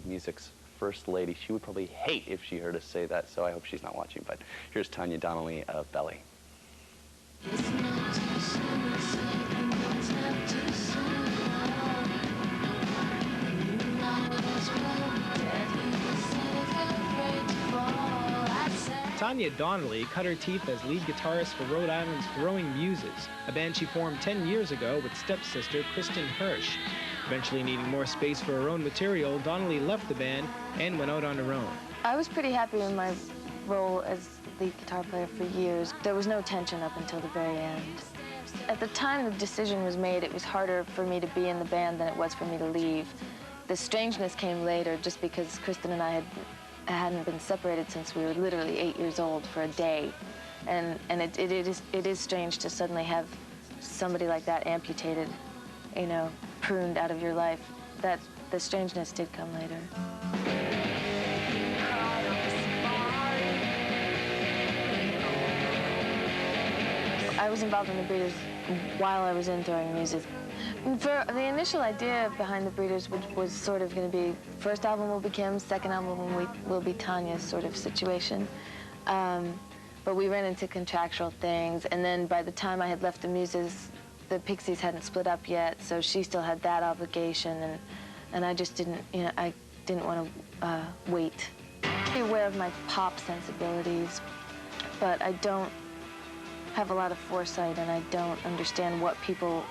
Music's first lady. She would probably hate if she heard us say that, so I hope she's not watching. But here's Tanya Donnelly of Belly. Tanya Donnelly cut her teeth as lead guitarist for Rhode Island's Throwing Muses, a band she formed 10 years ago with stepsister Kristen Hirsch. Eventually needing more space for her own material, Donnelly left the band and went out on her own. I was pretty happy in my role as lead guitar player for years. There was no tension up until the very end. At the time the decision was made, it was harder for me to be in the band than it was for me to leave. The strangeness came later just because Kristen and I hadn't been separated since we were literally 8 years old for a day. And it is strange to suddenly have somebody like that amputated, you know, pruned out of your life. That the strangeness did come later. I was involved in the Breeders while I was in Throwing Muses. For the initial idea behind the Breeders, which was sort of going to be first album will be Kim's, second album will be Tanya's sort of situation. But we ran into contractual things, and then by the time I had left the Muses, the Pixies hadn't split up yet, so she still had that obligation, and I just didn't, you know, I didn't want to wait. I'm aware of my pop sensibilities, but I don't have a lot of foresight, and I don't understand what people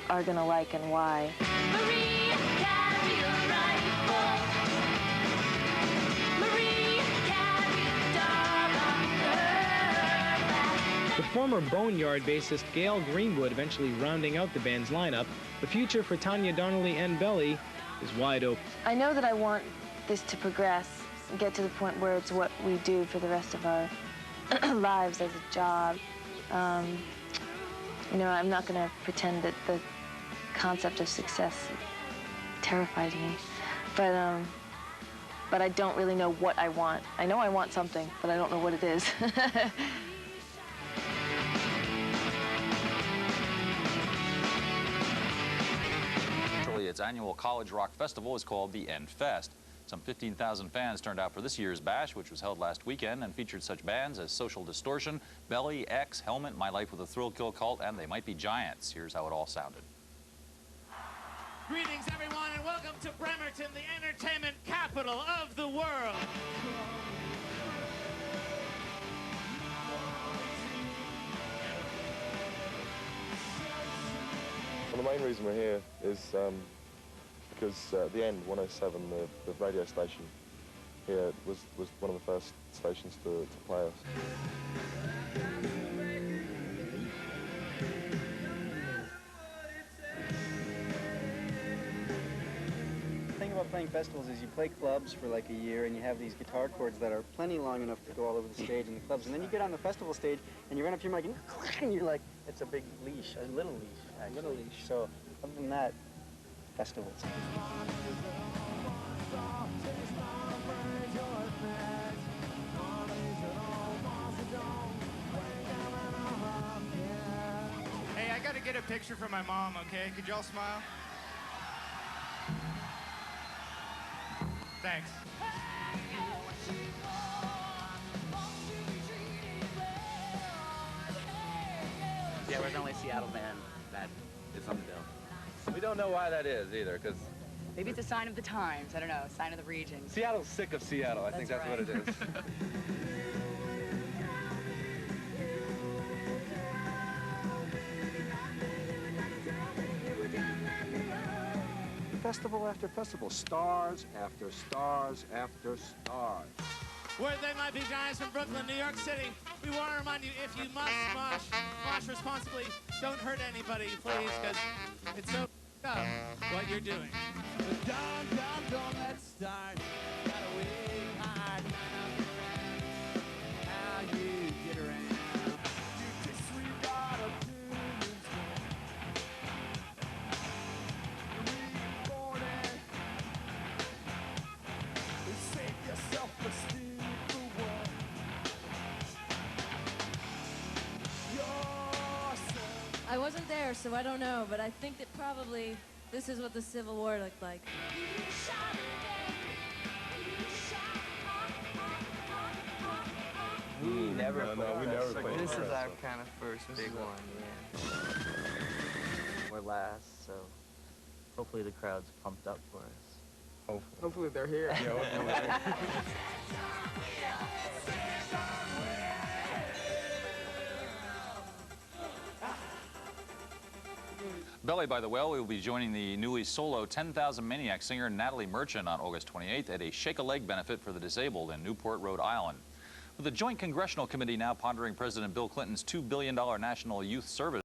are gonna like and why. Marie, carry your rifle. Marie, carry the dog on her back. The former Boneyard bassist Gail Greenwood eventually rounding out the band's lineup, the future for Tanya Donnelly and Belly is wide open. I know that I want this to progress, get to the point where it's what we do for the rest of our lives as a job. You know, I'm not going to pretend that the concept of success terrifies me, but I don't really know what I want. I know I want something, but I don't know what it is. Its annual College Rock Festival is called the End Fest. Some 15,000 fans turned out for this year's bash, which was held last weekend and featured such bands as Social Distortion, Belly, X, Helmet, My Life with a Thrill Kill Cult, and They Might Be Giants. Here's how it all sounded. Greetings, everyone, and welcome to Bremerton, the entertainment capital of the world. Well, the main reason we're here is because the End 107, the radio station here, was one of the first stations to play us. The thing about playing festivals is you play clubs for like a year and you have these guitar chords that are plenty long enough to go all over the stage in the clubs, and then you get on the festival stage and you run up to your mic and you're like, it's a big leash, a little leash, actually. Little leash. So other than that, festivals. Hey, I gotta get a picture for my mom, okay? Could y'all smile? Thanks. Yeah, we're the only Seattle band that is on the bill. We don't know why that is either, because maybe it's a sign of the times. I don't know, a sign of the region. Seattle's sick of Seattle. I think that's right. what it is. Festival after festival, stars after stars after stars. We're They Might Be Giants from Brooklyn, New York City. We want to remind you, if you must mosh responsibly. Don't hurt anybody, please, because it's so up what you're doing. But don't let's start. Gotta wait hard. How you get around. You disregard of I wasn't there, so I don't know, but I think that probably this is what the Civil War looked like. never No, played we never festival. played This is our festival. kind of first big one, yeah. We're last, so hopefully the crowd's pumped up for us. Hopefully they're here. Yeah, hopefully. Belly by the Well will be joining the newly solo 10,000 Maniac singer Natalie Merchant on August 28th at a Shake a Leg benefit for the disabled in Newport, Rhode Island. With the Joint Congressional Committee now pondering President Bill Clinton's $2 billion National Youth Service